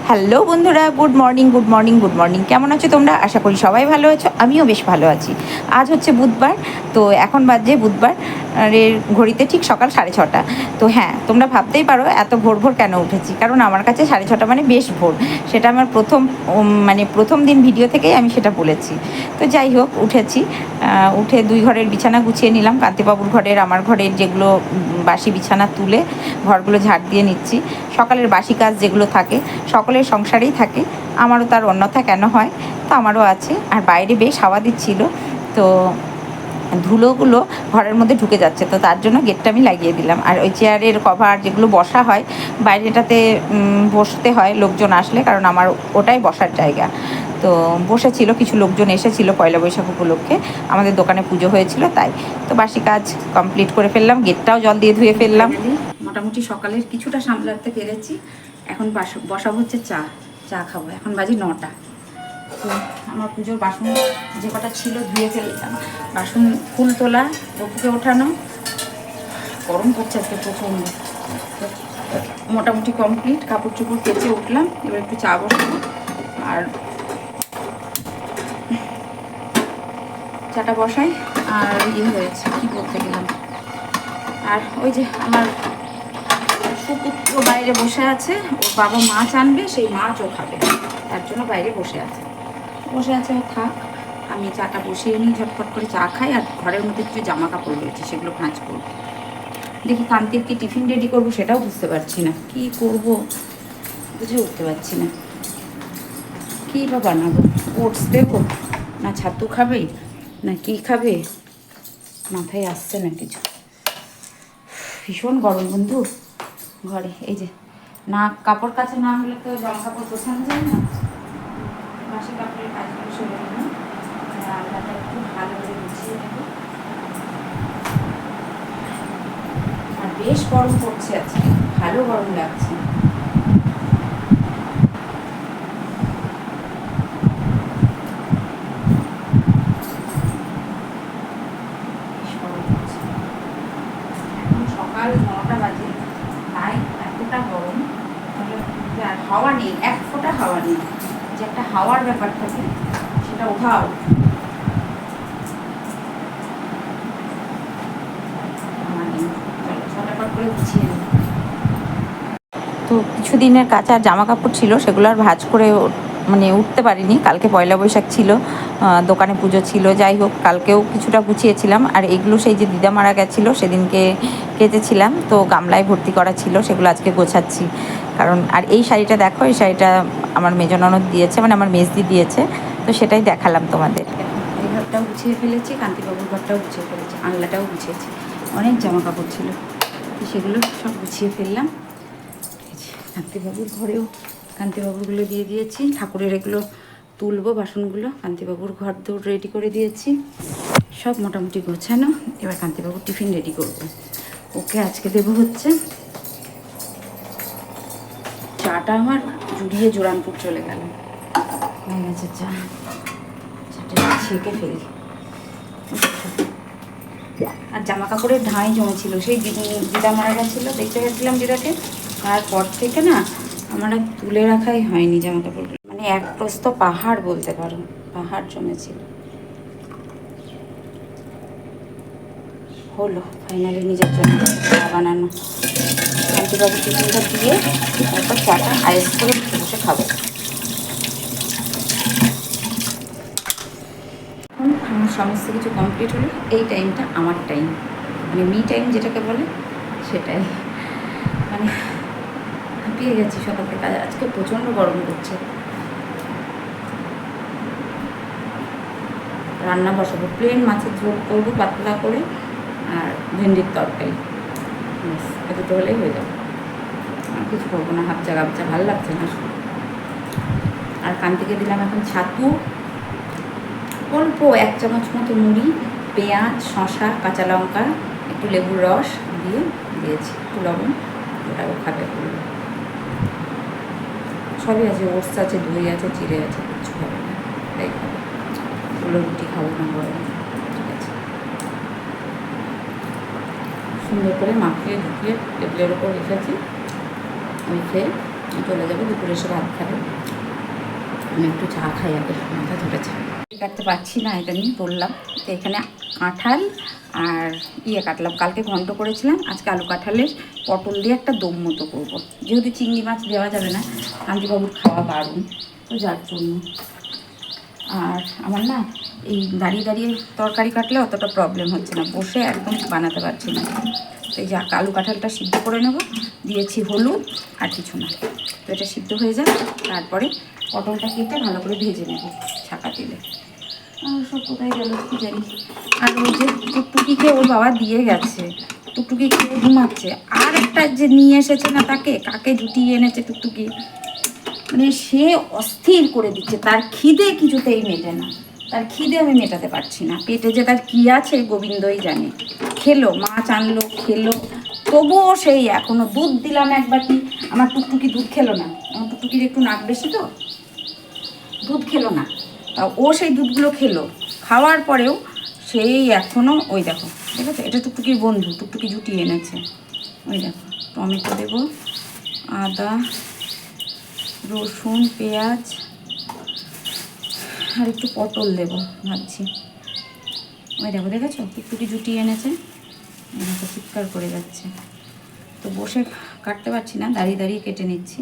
Hello বন্ধুরা, good morning good morning good morning. কেমন আছো তোমরা? আশা করি সবাই ভালো আছো, আমিও বেশ ভালো আছি। আজ হচ্ছে বুধবার, তো এখন বাজে বুধবার এর ঘড়িতে ঠিক সকাল 6:30। তো হ্যাঁ, তোমরা ভাবতেই পারো এত ভোর ভোর কেন উঠেছি, কারণ আমার কাছে 6:30 মানে বেশ ভোর। সেটা আমার প্রথম দিন ভিডিও থেকেই আমি সেটা বলেছি। তো যাই হোক, উঠেছি। উঠে দুই ঘরের বিছানা গুছিয়ে নিলাম, কান্তিবাবুর ঘরের আমার ঘরের যেগুলো বাসি বিছানা তুলে ঘরগুলো ঝাড় দিয়ে নিচ্ছি। সকালের বাসি কাজ যেগুলো থাকে সকলের সংসারেই থাকে, আমারও তার অন্যথা কেন হয়, তো আমারও আছে। আর বাইরে বেশ হাওয়া দিচ্ছিল, তো ধুলোগুলো ঘরের মধ্যে ঢুকে যাচ্ছে, তো তার জন্য গেটটা আমি লাগিয়ে দিলাম। আর ওই চেয়ারের কভার যেগুলো বসা হয় বাইরেটাতে বসতে হয় লোকজন আসলে, কারণ আমার ওটাই বসার জায়গা। তো বসেছিল, কিছু লোকজন এসেছিল পয়লা বৈশাখ উপলক্ষে, আমাদের দোকানে পুজো হয়েছিল তাই। তো বাসি কাজ কমপ্লিট করে ফেললাম, গেটটাও জল দিয়ে ধুয়ে ফেললাম। মোটামুটি সকালের কিছুটা সামলাতে পেরেছি। এখন বসাবো হচ্ছে চা। চা খাবো, এখন বাজে 9টা। তো আমার পুজোর বাসন যে কটা ছিল ধুয়ে ফেললাম। বাসন, ফুল তোলা, বপুকে ওঠানো, গরম পড়ছে আজকে প্রচণ্ড। মোটামুটি কমপ্লিট, কাপড় চোপড় কেচে উঠলাম, এবার একটু চা বসাবো। আর চাটা বসাই। আর হয়েছে কি বলতে গেলাম, আর ওই যে আমার সুপুত্র বাইরে বসে আছে, ওর বাবা মাছ আনবে, সেই মাছও খাবে, তার জন্য বাইরে বসে আছে। ও থাক, আমি চাটা বসিয়ে নিই, ঝটফট করে চা খাই। আর ঘরের মধ্যে কিছু জামা কাপড় রয়েছে, সেগুলো ভাঁজ করবো। দেখি কান্তির কি টিফিন রেডি করবো সেটাও বুঝতে পারছি না, কি করব বুঝে উঠতে পারছি না। কী বা বানাবো, ওটস দেবো না ছাতু খাবে না কি খাবে, মাথায় আসছে না কিছু। ভীষণ গরম বন্ধু ঘরে। এই যে না, কাপড় কাছে না হলে তো জামা কাপড় গোছানো যায় না। বাসি কাপড়ের কাজগুলো সেরে নেব, রান্নাটা একটু ভালো করে গুছিয়ে নেব। আর বেশ গরম পড়ছে আজকে, ভালো গরম লাগছে। এখন সকাল 9টা বাজে, তাই এতটা গরম। আর হাওয়া নেই, এক ফোঁটা হাওয়া নেই। যে একটা হাওয়ার ব্যাপার থাকে সেটা ওঠাও। করে গুছিয়ে নেব। তো কিছুদিনের কাঁচা জামা কাপড় ছিল, সেগুলো আর ভাঁজ করে উঠতে পারিনি। কালকে পয়লা বৈশাখ ছিল, দোকানে পুজো ছিল। যাই হোক, কালকেও কিছুটা গুছিয়েছিলাম। আর এগুলো সেই যে দিদা মারা গেছিলো সেদিনকে কেচেছিলাম, তো গামলায় ভর্তি করা ছিল, সেগুলো আজকে গোছাচ্ছি। কারণ আর এই শাড়িটা দেখো, এই শাড়িটা আমার মেজ ননদ দিয়েছে, মানে আমার মেজদি দিয়েছে, তো সেটাই দেখালাম তোমাদের। এই ঘরটাও গুছিয়ে ফেলেছি, কান্তিবাবুর ঘরটাও গুছিয়ে ফেলেছি, আংলাটাও গুছিয়েছি। অনেক জামা কাপড় ছিল, তো সেগুলো সব গুছিয়ে ফেললাম। কান্তিবাবুর ঘরেও কান্তিবাবুরগুলো দিয়ে দিয়েছি, ঠাকুরের এগুলো তুলবো বাসনগুলো। কান্তিবাবুর ঘর দৌড় রেডি করে দিয়েছি, সব মোটামুটি গোছানো। এবার কান্তিবাবুর টিফিন রেডি করব। ওকে আজকে দেবো হচ্ছে চাটা, আমার জুড়িয়ে জোরানপুর চলে গেল, হয়ে গেছে চা। চাটা ছেঁকে ফেলি। আর জামা কাপড়ের ঢাঁই জমেছিল, সেই দিদা মারা গেছিলো, দেখতে গেছিলাম দিদাকে, তারপর থেকে না আমার আর তুলে রাখাই হয়নি জামা কাপড়গুলো। মানে এক প্রস্ত পাহাড় বলতে পারো, পাহাড় জমেছিল। হলো ফাইনালি নিজের জন্য চা বানানো। কান্তিবাবু টিফিনটা দিয়ে তারপর চাটা আয়েস করে বসে বসে খাবো। এখন আমার সমস্ত কিছু কমপ্লিট হলো। এই টাইমটা আমার টাইম, মানে মি টাইম যেটাকে বলে, সেটাই। মানে হাঁপিয়ে গেছি সকাল থেকে, আজকে প্রচণ্ড গরম করছে। রান্না বসাবো, প্লেন মাছের ঝোল করবো পাতলা করে, আর ভেন্ডির তরকারি, এ দুটো হলেই হয়ে যাবে। আর কিছু করবো না, হাফচা গাবচা ভালো লাগছে না। আর কান্তিকে দিলাম এখন ছাতু, অল্প 1 চামচ মতো মুড়ি, পেঁয়াজ, শসা, কাঁচা লঙ্কা, একটু লেবুর রস দিয়ে দিয়েছি, একটু লবণ, ওটাও খাবে করবো। সবই আছে, ওটস আছে, দই আছে, চিড়ে আছে, কিচ্ছু খাবে না, তাই খাবে। ওগুলো রুটি খাবো না গরম, ঠিক আছে। সুন্দর করে মাখিয়ে ঢুকিয়ে টেবিলের ওপর রেখেছি, আমি খেয়ে চলে যাবো, দুপুরে এসে ভাত খাবে। আমি একটু চা খাই আগে, মাথা ধরেছে। কাটতে পারছি না, এটা নিয়ে বললাম। তো এখানে কাঁঠাল আর কাটলাম, কালকে ঘন্ট করেছিলাম, আজকে আলু কাঁঠালের পটল দিয়ে একটা দম মতো করবো। যেহেতু চিংড়ি মাছ দেওয়া যাবে না, কান্তিবাবুর খাওয়া বারণ, তো যার জন্য। আর আমার না এই দাঁড়িয়ে দাঁড়িয়ে তরকারি কাটলে অতটা প্রবলেম হচ্ছে না, বসে একদম বানাতে পারছি না। তো এই যে আলু কাঁঠালটা সিদ্ধ করে নেব, দিয়েছি হলুদ আর কিছু না। তো এটা সিদ্ধ হয়ে যাক, তারপরে পটলটা কেটে ভালো করে ভেজে নেব ছাকা তেলে। আর সব কোথায় গেল কি জানি। আর ওই যে টুকটুকিকে ওর বাবা দিয়ে গেছে, টুকটুকি খেয়ে ঘুমাচ্ছে। আর একটা যে নিয়ে এসেছে না, তাকে কাকে জুটিয়ে এনেছে টুকটুকি, মানে সে অস্থির করে দিচ্ছে। তার খিদে কিছুতেই মেটে না, তার খিদে আমি মেটাতে পারছি না। পেটে যে তার কী আছে গোবিন্দই জানে। খেলো, মাছ আনলো, খেলো, তবুও সেই এখনো দুধ দিলাম এক বাটি। আমার টুকটুকি দুধ খেলো না, আমার টুকটুকির একটু নাক বেশি তো, দুধ খেলো না। ও সেই দুধগুলো খেলো, খাওয়ার পরেও সেই এখনও ওই দেখো, ঠিক আছে, এটা টুকটুকির বন্ধু, টুকটুকি জুটিয়ে এনেছে। ওই দেখো, টমেটো দেবো, আদা, রসুন, পেঁয়াজ আর একটু পটল দেবো ভাবছি। ওই দেখো, দেখেছো টুকটুকি জুটিয়ে এনেছে, দেখো চিৎকার করে যাচ্ছে। তো বসে কাটতে পারছি না, দাঁড়িয়ে দাঁড়িয়ে কেটে নিচ্ছি।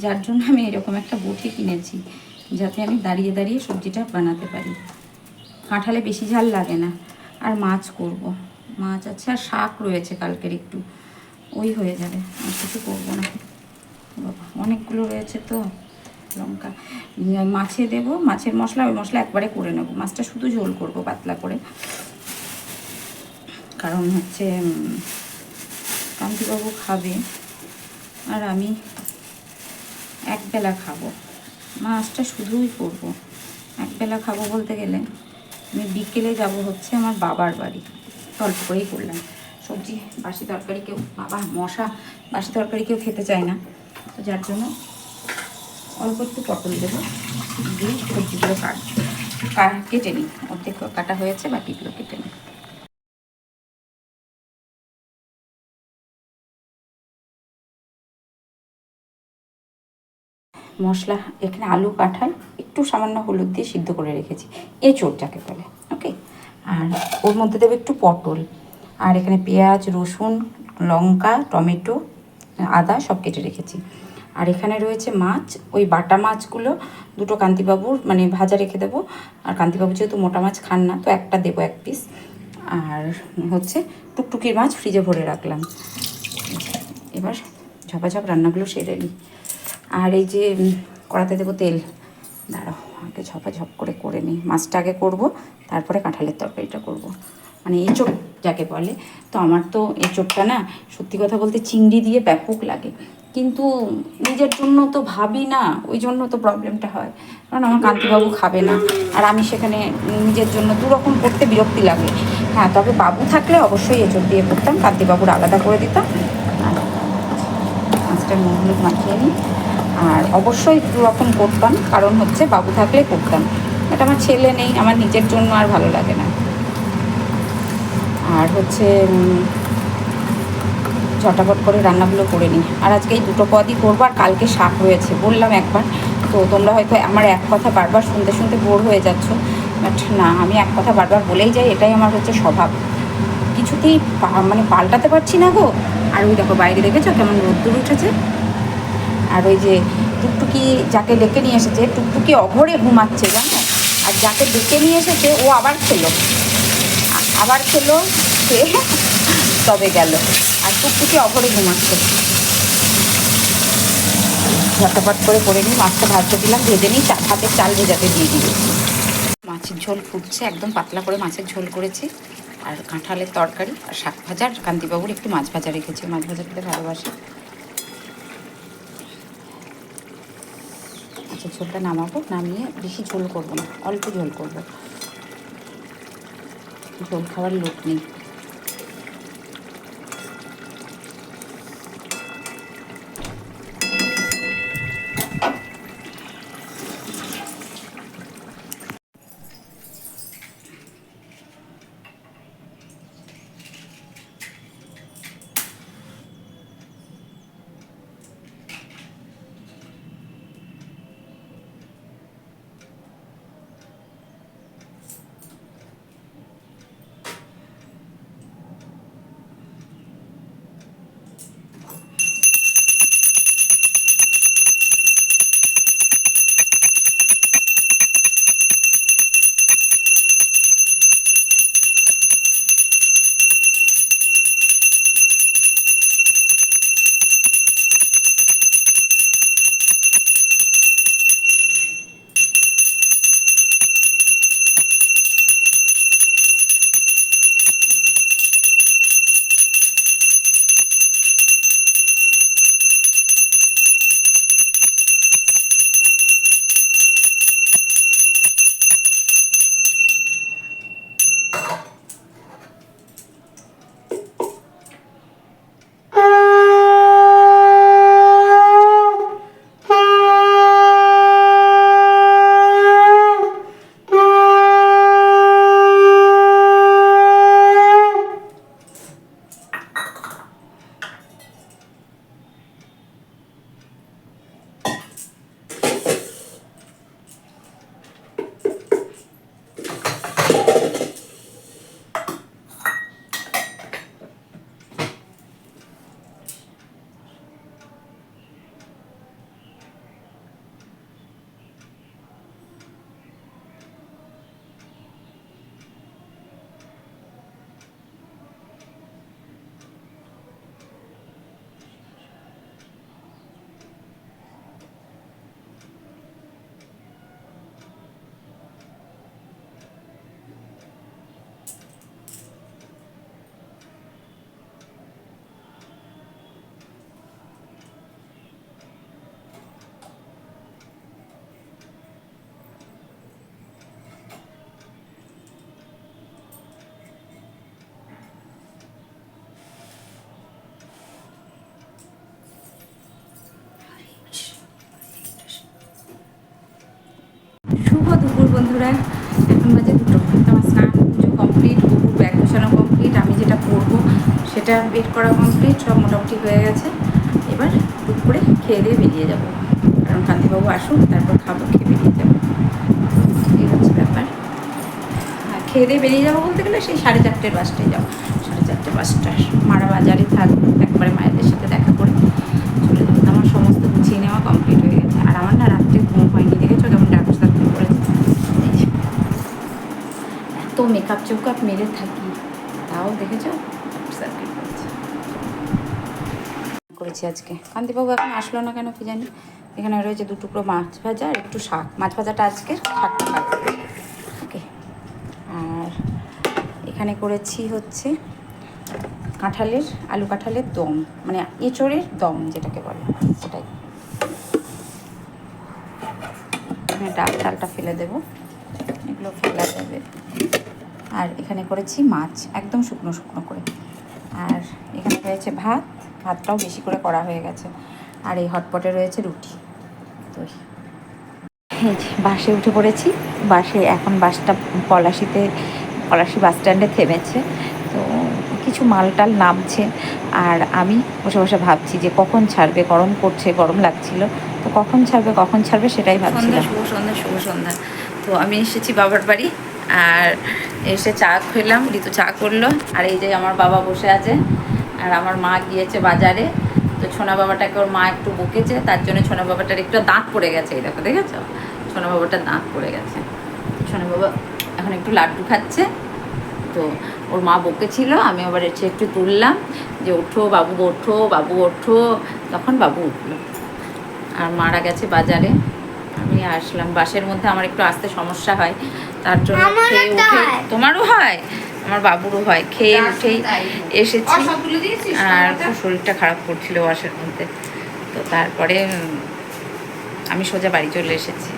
যার জন্য আমি এরকম একটা বটি কিনেছি, যাতে আমি দাঁড়িয়ে দাঁড়িয়ে সবজিটা বানাতে পারি। কাঁঠালে বেশি ঝাল লাগে না। আর মাছ করব, মাছ আছে, আর শাক রয়েছে কালকের একটু, ওই হয়ে যাবে, আর কিছু করবো না। বাবা অনেকগুলো রয়েছে তো। লঙ্কা মাছে দেবো, মাছের মশলা, ওই মশলা একবারে করে নেবো। মাছটা শুধু ঝোল করব পাতলা করে, কারণ হচ্ছে কান্তিবাবু খাবে আর আমি একবেলা খাবো। মাছটা শুধুই করব, একবেলা খাবো বলতে গেলে আমি বিকেলে যাব হচ্ছে আমার বাবার বাড়ি, অল্প করেই করলাম সবজি। বাসি তরকারি কেউ, বাবা মশা, বাসি তরকারি কেউ খেতে চায় না, তো যার জন্য অল্প একটু পটল দেবো, দিয়ে সবজিগুলো কেটে নিই। অর্ধেক কাটা হয়েছে, বাকিগুলো কেটে নিই। মশলা এখানে আলু কাঁঠাল একটু সামান্য হলুদ দিয়ে সিদ্ধ করে রেখেছি, এঁচোড় যাকে বলে, ওকে। আর ওর মধ্যে দেবো একটু পটল, আর এখানে পেঁয়াজ, রসুন, লঙ্কা, টমেটো, আদা সব কেটে রেখেছি। আর এখানে রয়েছে মাছ, ওই বাটা মাছগুলো দুটো কান্তিবাবুর মানে ভাজা রেখে দেবো। আর কান্তিবাবু যেহেতু মোটা মাছ খান না, তো একটা দেবো, এক পিস। আর হচ্ছে টুকটুকির মাছ ফ্রিজে ভরে রাখলাম। এবার ঝপাঝপ রান্নাগুলো সেরে নিই। আর এই যে কড়াতে দেবো তেল, দাঁড়াও আগে ঝপাঝপ করে করে নিই। মাছটা আগে করবো, তারপরে কাঁঠালের তরকারিটা করব, মানে এঁচোড় যাকে বলে। তো আমার তো এঁচোড়টা না, সত্যি কথা বলতে চিংড়ি দিয়ে ব্যাপক লাগে, কিন্তু নিজের জন্য তো ভাবি না, ওই জন্য তো প্রবলেমটা হয়। কারণ আমার কান্তিবাবু খাবে না, আর আমি সেখানে নিজের জন্য দুরকম করতে বিরক্তি লাগে। হ্যাঁ, তবে বাবু থাকলে অবশ্যই এঁচোড় দিয়ে করতাম, কান্তিবাবুর আলাদা করে দিতাম। মাছটা নুন হলুদ মাখিয়ে নিই। আর অবশ্যই দুরকম করতাম, কারণ হচ্ছে বাবু থাকলে করতাম, এটা আমার ছেলে নেই, আমার নিজের জন্য আর ভালো লাগে না। আর হচ্ছে ঝটাপট করে রান্নাগুলো করে নিই। আর আজকে এই দুটো পদই করবো, আর কালকে শাক রয়েছে বললাম একবার। তো তোমরা হয়তো আমার এক কথা বারবার শুনতে শুনতে বোর হয়ে যাচ্ছ, বাট না, আমি এক কথা বারবার বলেই যাই, এটাই আমার হচ্ছে স্বভাব, কিছুতেই মানে পাল্টাতে পারছি না গো। আর ওই দেখো বাইরে দেখেছো কেমন রোদ্দুর উঠেছে। আর ওই যে টুকটুকি যাকে ডেকে নিয়ে এসেছে, টুকটুকি অঘরে ঘুমাচ্ছে জানো। আর যাকে ডেকে নিয়ে এসেছে ও আবার খেলো, আবার খেলো, খেয়ে তবে গেল। আর টুকটুকি অঘরে ঘুমাচ্ছে। ঝটাপট করে নিই, মাছটা ভাজতে দিলাম, ভেজে নিই, ভাতের চাল ভেজাতে দিয়ে দিয়েছি। মাছের ঝোল ফুটছে, একদম পাতলা করে মাছের ঝোল করেছি। আর কাঁঠালের তরকারি আর শাক ভাজা, আর কান্তিবাবুর একটু মাছ ভাজা রেখেছি, মাছ ভাজা খেতে ভালোবাসে। আচ্ছা, ঝোলটা নামাবো, নামিয়ে বেশি ঝোল করবো না, অল্প ঝোল করবো, ঝোল খাওয়ার লোক নেই। দুপুর বন্ধুরা, এখন বাজে 2টো। আমার স্নান পুজো কমপ্লিট, বুবুর ব্যাগ গোছানো কমপ্লিট, আমি যেটা করবো সেটা বেড করা কমপ্লিট, সব মোটামুটি হয়ে গেছে। এবার দুপুরে খেয়ে দিয়ে বেরিয়ে যাবো, কারণ কান্তিবাবু আসুক, তারপর খাবো, খেয়ে বেরিয়ে যাবো। এই হচ্ছে ব্যাপার। হ্যাঁ, খেয়ে দিয়ে বেরিয়ে যাবো বলতে গেলে সেই 4:30 বাসটায় যাবো। 4:30 বাসটা মারা বাজারে থাকবো, একবারে মায়েদের সাথে দেখা করে চলে যাবো। আমার সমস্ত গুছিয়ে নেওয়া কমপ্লিট হয়ে গেছে। আর আমার না রাত্রে ঘুম হয়নি, দেখেছো যেমন ডাক্তার সার্কেল করেছে। এত মেকআপ চৌকাপ মেরে থাকি, তাও দেখেছো সার্কেল করেছি আজকে। কান্তিবাবু এখন আসলো না কেন কি জানি। এখানে রয়েছে 2 টুকরো মাছ ভাজা আর একটু শাক। মাছ ভাজাটা আজকে, শাকটা খাবো। ওকে। আর এখানে করেছি হচ্ছে কাঁঠালের, আলু কাঁঠালের দম, মানে এঁচড়ের দম যেটাকে বলে, ওটাই। ডালটা ফেলে দেবো, এগুলো ফেলা যাবে। আর এখানে করেছি মাছ, একদম শুকনো শুকনো করে। আর এখানে রয়েছে ভাতটাও বেশি করে করা হয়ে গেছে। আর এই হটপটে রয়েছে রুটি। তো এই যে বাসে উঠে পড়েছি। বাসে এখন বাসটা পলাশি বাস স্ট্যান্ডে থেমেছে। তো কিছু মালটাল নামছে, আর আমি বসে বসে ভাবছি যে কখন ছাড়বে। গরম করছে, গরম লাগছিল, তো কখন ছাড়বে সেটাই ভাবছিলাম। শুভ সন্ধ্যা। তো আমি এসেছি বাবার বাড়ি, আর এসে চা খেলাম, ঋতু চা করলো। আর এই যে আমার বাবা বসে আছে, আর আমার মা গিয়েছে বাজারে। তো ছোনা বাবাটাকে ওর মা একটু বকেছে, তার জন্য ছোনা বাবাটার একটু দাঁত পড়ে গেছে। এই দেখো, দেখেছো, ছোনা বাবাটার দাঁত পড়ে গেছে। ছোনা বাবা এখন একটু লাড্ডু খাচ্ছে। তো ওর মা বকেছিল, আমি আবার এসে একটু তুললাম যে ওঠো বাবু, ওঠো বাবু, ওঠো। তখন বাবু উঠলো। আর মারা গেছে বাজারে। আমি আসলাম। বাসের মধ্যে আমার একটু আসতে সমস্যা হয়, তার জন্য খেয়ে উঠে। তোমারও হয়, আমার বাবুরও হয়। খেয়ে উঠেই এসেছি। আর খুব শরীরটা খারাপ করছিল বাসের মধ্যে। তো তারপরে আমি সোজা বাড়ি চলে এসেছি।